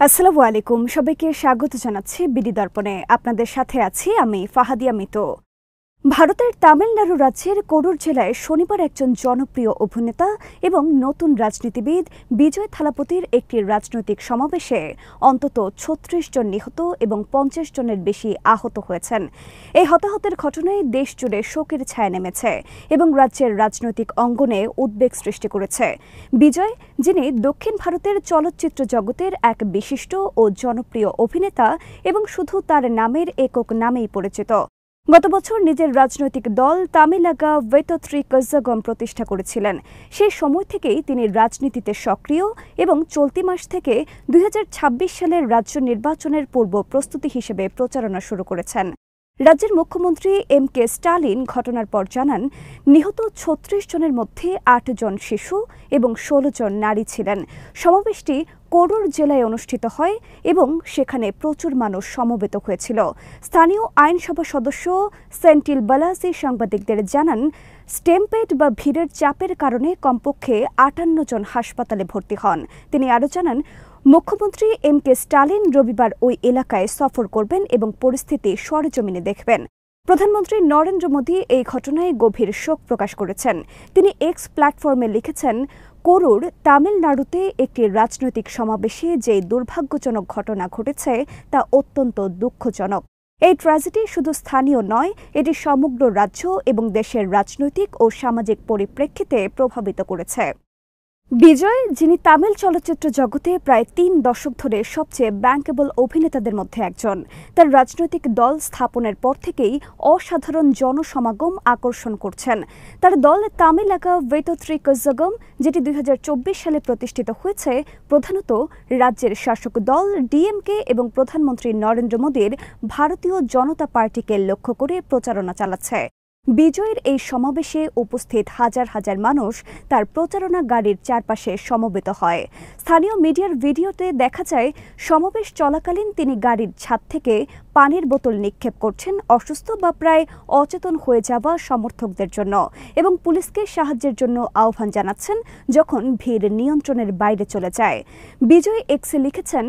আসসালামু আলাইকুম, সবাইকে স্বাগত জানাচ্ছি বিডি দর্পণে। আপনাদের সাথে আছি আমি ফাহাদিয়া মিতু। ভারতের তামিলনাড়ু রাজ্যের কোডুর জেলায় শনিবার একজন জনপ্রিয় অভিনেতা এবং নতুন রাজনীতিবিদ বিজয় থালাপতির একটি রাজনৈতিক সমাবেশে অন্তত ৩৬ জন নিহত এবং ৫০ জনের বেশি আহত হয়েছেন। এই হতাহতের ঘটনায় দেশজুড়ে শোকের ছায়া নেমেছে এবং রাজ্যের রাজনৈতিক অঙ্গনে উদ্বেগ সৃষ্টি করেছে। বিজয়, যিনি দক্ষিণ ভারতের চলচ্চিত্র জগতের এক বিশিষ্ট ও জনপ্রিয় অভিনেতা এবং শুধু তার নামের একক নামেই পরিচিত, গত বছর নিজের রাজনৈতিক দল তামিলাগা ভেতোথ্রি কজ্জাগম প্রতিষ্ঠা করেছিলেন। সেই সময় থেকেই তিনি রাজনীতিতে সক্রিয় এবং চলতি মাস থেকে ২০২৬ সালের রাজ্য নির্বাচনের পূর্ব প্রস্তুতি হিসেবে প্রচারণা শুরু করেছেন। রাজ্যের মুখ্যমন্ত্রী এম.কে. স্টালিন ঘটনার পর জানান, নিহত ৩৬ জনের মধ্যে ৮ জন শিশু এবং ১৬ জন নারী ছিলেন। সমাবেশটি কোডুর জেলায় অনুষ্ঠিত হয় এবং সেখানে প্রচুর মানুষ সমবেত হয়েছিল। স্থানীয় আইনসভা সদস্য সেন্টিল বালাসি সাংবাদিকদের জানান, স্টেমপেড বা ভিড়ের চাপের কারণে কমপক্ষে ৫৮ জন হাসপাতালে ভর্তি হন। তিনি আরও জানান, মুখ্যমন্ত্রী এম.কে. স্টালিন রবিবার ওই এলাকায় সফর করবেন এবং পরিস্থিতি সরেজমিনে দেখবেন। প্রধানমন্ত্রী নরেন্দ্র মোদী এই ঘটনায় গভীর শোক প্রকাশ করেছেন। তিনি এক্স প্ল্যাটফর্মে লিখেছেন, কোরুর তামিলনাড়ুতে একটি রাজনৈতিক সমাবেশে যে দুর্ভাগ্যজনক ঘটনা ঘটেছে তা অত্যন্ত দুঃখজনক। এই ট্র্যাজেডি শুধু স্থানীয় নয়, এটি সমগ্র রাজ্য এবং দেশের রাজনৈতিক ও সামাজিক পরিপ্রেক্ষিতে প্রভাবিত করেছে। বিজয়, যিনি তামিল চলচ্চিত্র জগতে প্রায় ৩ দশক ধরে সবচেয়ে ব্যাংকেবল অভিনেতাদের মধ্যে একজন, তার রাজনৈতিক দল স্থাপনের পর থেকেই অসাধারণ জনসমাগম আকর্ষণ করছেন। তার দল তামিলাগা ভেতোথ্রি কজ্জাগম, যেটি ২০২৪ সালে প্রতিষ্ঠিত হয়েছে, প্রধানত রাজ্যের শাসক দল ডিএমকে এবং প্রধানমন্ত্রী নরেন্দ্র মোদীর ভারতীয় জনতা পার্টিকে লক্ষ্য করে প্রচারণা চালাচ্ছে। বিজয়ের এই সমাবেশে উপস্থিত হাজার হাজার মানুষ তার প্রচারণা গাড়ির চারপাশে সমবেত হয়। স্থানীয় মিডিয়ার ভিডিওতে দেখা যায়, সমাবেশ চলাকালীন তিনি গাড়ির ছাদ থেকে পানির বোতল নিক্ষেপ করছেন অসুস্থ বা প্রায় অচেতন হয়ে যাওয়া সমর্থকদের জন্য এবং পুলিশকে সাহায্যের জন্য আহ্বান জানাচ্ছেন যখন ভিড় নিয়ন্ত্রণের বাইরে চলে যায়। বিজয় এক্সে লিখেছেন,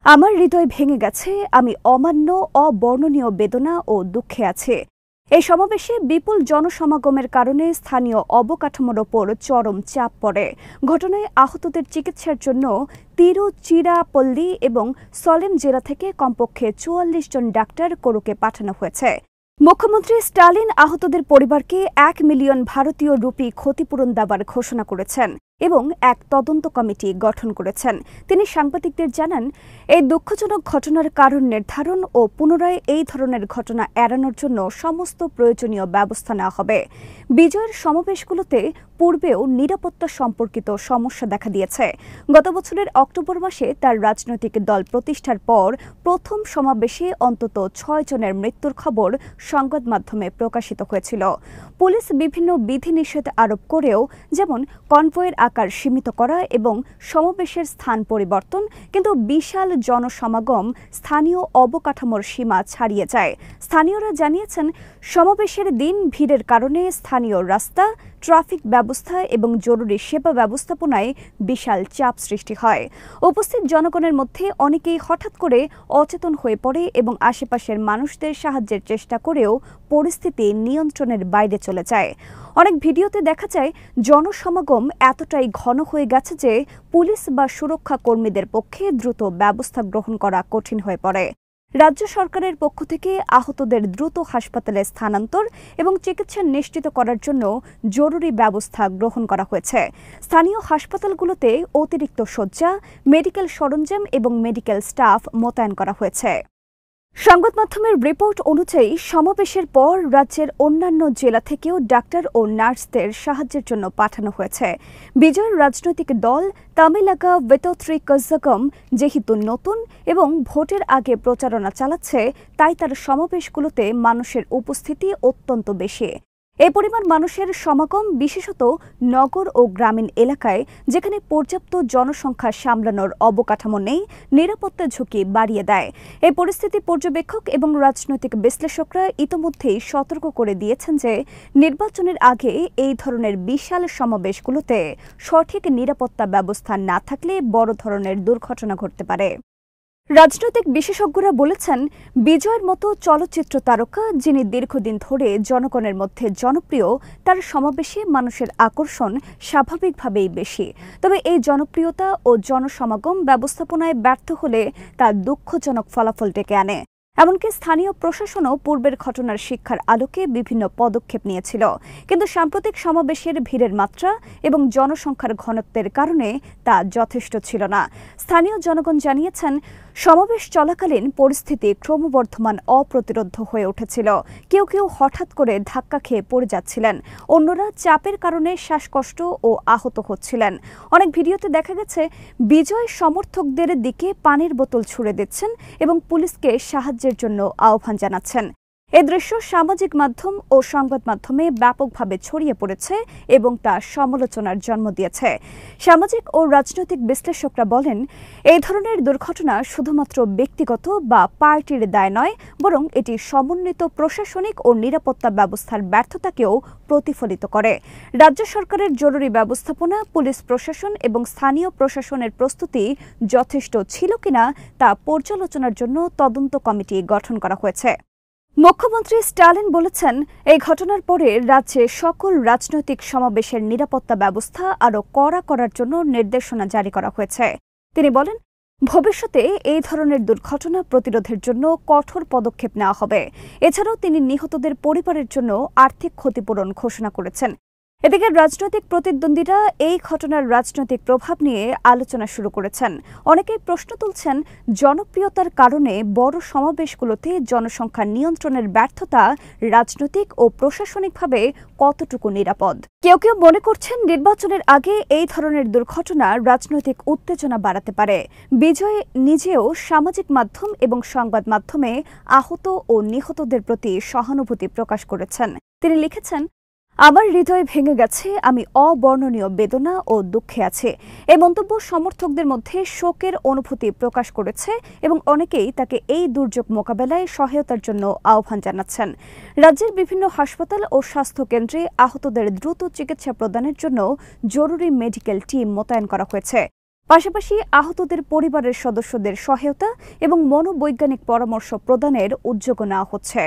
আমার হৃদয় ভেঙে গেছে, আমি অমান্য অবর্ণনীয় বেদনা ও দুঃখে আছি। এই সমাবেশে বিপুল জনসমাগমের কারণে স্থানীয় অবকাঠামোর ওপর চরম চাপ পড়ে। ঘটনায় আহতদের চিকিৎসার জন্য তিরুচিরাপল্লী এবং সলেম জেলা থেকে কমপক্ষে ৪৪ জন ডাক্তার কোরুকে পাঠানো হয়েছে। মুখ্যমন্ত্রী স্টালিন আহতদের পরিবারকে ১ মিলিয়ন ভারতীয় রুপি ক্ষতিপূরণ দেওয়ার ঘোষণা করেছেন এবং এক তদন্ত কমিটি গঠন করেছেন। তিনি সাংবাদিকদের জানান, এই দুঃখজনক ঘটনার কারণ নির্ধারণ ও পুনরায় এই ধরনের ঘটনা এড়ানোর জন্য সমস্ত প্রয়োজনীয় ব্যবস্থা নেওয়া হবে। বিজয়ের সমাবেশগুলোতে পূর্বেও নিরাপত্তা সম্পর্কিত সমস্যা দেখা দিয়েছে। গত বছরের অক্টোবর মাসে তার রাজনৈতিক দল প্রতিষ্ঠার পর প্রথম সমাবেশে অন্তত ৬ জনের মৃত্যুর খবর সংবাদ মাধ্যমে প্রকাশিত হয়েছিল। পুলিশ বিভিন্ন বিধিনিষেধ আরোপ করেও, যেমন কনভয়ের আকার সীমিত করা এবং সমাবেশের স্থান পরিবর্তন, কিন্তু বিশাল জনসমাগম স্থানীয় অবকাঠামোর সীমা ছাড়িয়ে যায়। স্থানীয়রা জানিয়েছেন, সমাবেশের দিন ভিড়ের কারণে স্থানীয় রাস্তা, ট্রাফিক ব্যবস্থা এবং জরুরি সেবা ব্যবস্থাপনায় বিশাল চাপ সৃষ্টি হয়। উপস্থিত জনগণের মধ্যে অনেকেই হঠাৎ করে অচেতন হয়ে পড়ে এবং আশেপাশের মানুষদের সাহায্যের চেষ্টা করেও পরিস্থিতি নিয়ন্ত্রণের বাইরে চলে যায়। অনেক ভিডিওতে দেখা যায়, জনসমাগম এতটাই ঘন হয়ে গেছে যে পুলিশ বা সুরক্ষা কর্মীদের পক্ষে দ্রুত ব্যবস্থা গ্রহণ করা কঠিন হয়ে পড়ে। রাজ্য সরকারের পক্ষ থেকে আহতদের দ্রুত হাসপাতালে স্থানান্তর এবং চিকিৎসা নিশ্চিত করার জন্য জরুরি ব্যবস্থা গ্রহণ করা হয়েছে। স্থানীয় হাসপাতালগুলোতে অতিরিক্ত শয্যা, মেডিকেল সরঞ্জাম এবং মেডিকেল স্টাফ মোতায়েন করা হয়েছে। সংবাদ মাধ্যমের রিপোর্ট অনুযায়ী সমাবেশের পর রাজ্যের অন্যান্য জেলা থেকেও ডাক্তার ও নার্সদের সাহায্যের জন্য পাঠানো হয়েছে। বিজয়ের রাজনৈতিক দল তামিলাগা ভেতোথ্রি কজ্জাগম যেহেতু নতুন এবং ভোটের আগে প্রচারণা চালাচ্ছে, তাই তার সমাবেশগুলোতে মানুষের উপস্থিতি অত্যন্ত বেশি। এই পরিমাণ মানুষের সমাগম বিশেষত নগর ও গ্রামীণ এলাকায়, যেখানে পর্যাপ্ত জনসংখ্যা সামলানোর অবকাঠামো নেই, নিরাপত্তা ঝুঁকি বাড়িয়ে দেয়। এই পরিস্থিতি পর্যবেক্ষক এবং রাজনৈতিক বিশ্লেষকরা ইতোমধ্যেই সতর্ক করে দিয়েছেন যে নির্বাচনের আগে এই ধরনের বিশাল সমাবেশগুলোতে সঠিক নিরাপত্তা ব্যবস্থা না থাকলে বড় ধরনের দুর্ঘটনা ঘটতে পারে। রাজনৈতিক বিশেষজ্ঞরা বলেছেন, বিজয়ের মতো চলচ্চিত্র তারকা যিনি দীর্ঘদিন ধরে জনগণের মধ্যে জনপ্রিয়, তার সমাবেশে মানুষের আকর্ষণ স্বাভাবিকভাবেই বেশি। তবে এই জনপ্রিয়তা ও জনসমাগম ব্যবস্থাপনায় ব্যর্থ হলে তা দুঃখজনক ফলাফল ডেকে আনে। এমনকি স্থানীয় প্রশাসনও পূর্বের ঘটনার শিক্ষার আলোকে বিভিন্ন পদক্ষেপ নিয়েছিল, কিন্তু সাম্প্রতিক সমাবেশের ভিড়ের মাত্রা এবং জনসংখ্যার ঘনত্বের কারণে তা যথেষ্ট ছিল না। স্থানীয় জনগণ জানিয়েছেন, সমাবেশ চলাকালীন পরিস্থিতি ক্রমবর্ধমান অপ্রতিরোধ্য হয়ে উঠেছিল। কেউ কেউ হঠাৎ করে ধাক্কা খেয়ে পড়ে যাচ্ছিলেন, অন্যরা চাপের কারণে শ্বাসকষ্ট ও আহত হচ্ছিলেন। অনেক ভিডিওতে দেখা গেছে বিজয় সমর্থকদের দিকে পানির বোতল ছুড়ে দিচ্ছেন এবং পুলিশকে সাহায্যের জন্য আহ্বান জানাচ্ছেন। এ দৃশ্য সামাজিক মাধ্যম ও সংবাদ মাধ্যমে ব্যাপকভাবে ছড়িয়ে পড়েছে এবং তা সমালোচনার জন্ম দিয়েছে। সামাজিক ও রাজনৈতিক বিশ্লেষকরা বলেন, এই ধরনের দুর্ঘটনা শুধুমাত্র ব্যক্তিগত বা পার্টির দায় নয়, বরং এটি সমন্বিত প্রশাসনিক ও নিরাপত্তা ব্যবস্থার ব্যর্থতাকেও প্রতিফলিত করে। রাজ্য সরকারের জরুরি ব্যবস্থাপনা, পুলিশ প্রশাসন এবং স্থানীয় প্রশাসনের প্রস্তুতি যথেষ্ট ছিল কিনা তা পর্যালোচনার জন্য তদন্ত কমিটি গঠন করা হয়েছে। মুখ্যমন্ত্রী স্টালিন বলেছেন, এই ঘটনার পরে রাজ্যে সকল রাজনৈতিক সমাবেশের নিরাপত্তা ব্যবস্থা আরও কড়া করার জন্য নির্দেশনা জারি করা হয়েছে। তিনি বলেন, ভবিষ্যতে এই ধরনের দুর্ঘটনা প্রতিরোধের জন্য কঠোর পদক্ষেপ নেওয়া হবে। এছাড়াও তিনি নিহতদের পরিবারের জন্য আর্থিক ক্ষতিপূরণ ঘোষণা করেছেন। এদিকে রাজনৈতিক প্রতিদ্বন্দ্বীরা এই ঘটনার রাজনৈতিক প্রভাব নিয়ে আলোচনা শুরু করেছেন। অনেকেই প্রশ্ন তুলছেন, জনপ্রিয়তার কারণে বড় সমাবেশগুলোতে জনসংখ্যা নিয়ন্ত্রণের ব্যর্থতা রাজনৈতিক ও প্রশাসনিকভাবে কতটুকু নিরাপদ। কেউ কেউ মনে করছেন, নির্বাচনের আগে এই ধরনের দুর্ঘটনা রাজনৈতিক উত্তেজনা বাড়াতে পারে। বিজয় নিজেও সামাজিক মাধ্যম এবং সংবাদ মাধ্যমে আহত ও নিহতদের প্রতি সহানুভূতি প্রকাশ করেছেন। তিনি লিখেছেন, আমার হৃদয় ভেঙে গেছে, আমি অবর্ণনীয় বেদনা ও দুঃখে আছি। এই মন্তব্য সমর্থকদের মধ্যে শোকের অনুভূতি প্রকাশ করেছে এবং অনেকেই তাকে এই দুর্যোগ মোকাবেলায় সহায়তার জন্য আহ্বান জানাচ্ছেন। রাজ্যের বিভিন্ন হাসপাতাল ও স্বাস্থ্য কেন্দ্রে আহতদের দ্রুত চিকিৎসা প্রদানের জন্য জরুরি মেডিকেল টিম মোতায়েন করা হয়েছে। পাশাপাশি আহতদের পরিবারের সদস্যদের সহায়তা এবং মনোবৈজ্ঞানিক পরামর্শ প্রদানের উদ্যোগও নেওয়া হচ্ছে।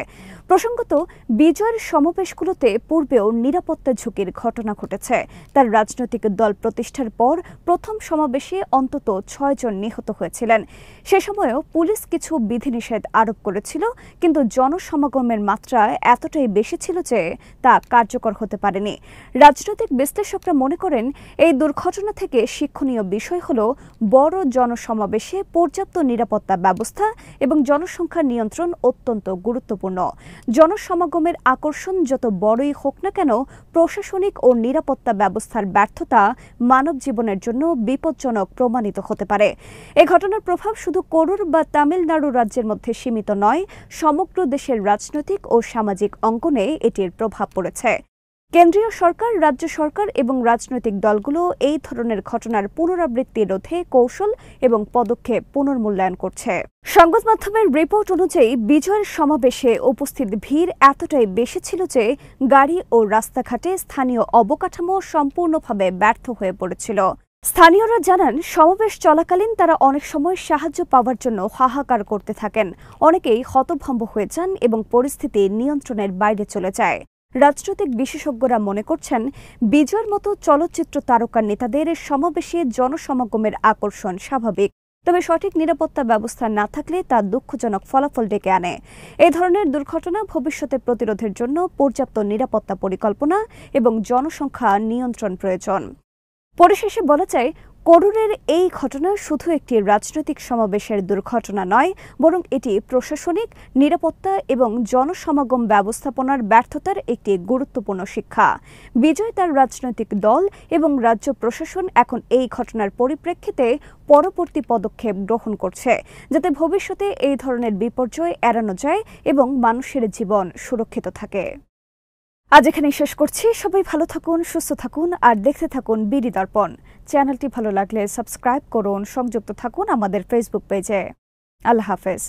প্রসঙ্গত, বিজয়ের সমাবেশগুলোতে পূর্বেও নিরাপত্তা ঝুঁকির ঘটনা ঘটেছে। তার রাজনৈতিক দল প্রতিষ্ঠার পর প্রথম সমাবেশে অন্তত 6 জন নিহত হয়েছিলেন। সে সময়ও পুলিশ কিছু বিধিনিষেধ আরোপ করেছিল, কিন্তু জনসমাগমের মাত্রা এতটাই বেশি ছিল যে তা কার্যকর হতে পারেনি। রাজনৈতিক বিশ্লেষকরা মনে করেন, এই দুর্ঘটনা থেকে শিক্ষণীয় বিষয় হল বড় জনসমাবেশে পর্যাপ্ত নিরাপত্তা ব্যবস্থা এবং জনসংখ্যা নিয়ন্ত্রণ অত্যন্ত গুরুত্বপূর্ণ। জনসমাগমের আকর্ষণ যত বড়ই হোক না কেন, প্রশাসনিক ও নিরাপত্তা ব্যবস্থার ব্যর্থতা মানব জীবনের জন্য বিপজ্জনক প্রমাণিত হতে পারে। এ ঘটনার প্রভাব শুধু করুর বা তামিলনাড়ু রাজ্যের মধ্যে সীমিত নয়, সমগ্র দেশের রাজনৈতিক ও সামাজিক অঙ্গনে এটির প্রভাব পড়েছে। কেন্দ্রীয় সরকার, রাজ্য সরকার এবং রাজনৈতিক দলগুলো এই ধরনের ঘটনার পুনরাবৃত্তি রোধে কৌশল এবং পদক্ষেপ পুনর্মূল্যায়ন করছে। সংবাদ মাধ্যমের রিপোর্ট অনুযায়ী, বিজয়ের সমাবেশে উপস্থিত ভিড় এতটাই বেশি ছিল যে গাড়ি ও রাস্তাঘাটে স্থানীয় অবকাঠামো সম্পূর্ণভাবে ব্যর্থ হয়ে পড়েছিল। স্থানীয়রা জানান, সমাবেশ চলাকালীন তারা অনেক সময় সাহায্য পাওয়ার জন্য হাহাকার করতে থাকেন। অনেকেই হতভম্ব হয়ে যান এবং পরিস্থিতি নিয়ন্ত্রণের বাইরে চলে যায়। রাজনৈতিক বিশেষজ্ঞরা মনে করছেন, বিজয়ের মতো চলচ্চিত্র তারকা নেতাদের সমাবেশে জনসমাগমের আকর্ষণ স্বাভাবিক, তবে সঠিক নিরাপত্তা ব্যবস্থা না থাকলে তা দুঃখজনক ফলাফল ডেকে আনে। এই ধরনের দুর্ঘটনা ভবিষ্যতে প্রতিরোধের জন্য পর্যাপ্ত নিরাপত্তা পরিকল্পনা এবং জনসংখ্যা নিয়ন্ত্রণ প্রয়োজন। পরিশেষে বলা যায়, করুরের এই ঘটনা শুধু একটি রাজনৈতিক সমাবেশের দুর্ঘটনা নয়, বরং এটি প্রশাসনিক, নিরাপত্তা এবং জনসমাগম ব্যবস্থাপনার ব্যর্থতার একটি গুরুত্বপূর্ণ শিক্ষা। বিজয়, তার রাজনৈতিক দল এবং রাজ্য প্রশাসন এখন এই ঘটনার পরিপ্রেক্ষিতে পরবর্তী পদক্ষেপ গ্রহণ করছে, যাতে ভবিষ্যতে এই ধরনের বিপর্যয় এড়ানো যায় এবং মানুষের জীবন সুরক্ষিত থাকে। আজ এখানেই শেষ করছি। সবাই ভালো থাকুন, সুস্থ থাকুন আর দেখতে থাকুন বিডি দর্পণ। চ্যানেলটি ভালো লাগলে সাবস্ক্রাইব করুন, সংযুক্ত থাকুন আমাদের ফেসবুক পেজে। আল্লাহ হাফেজ।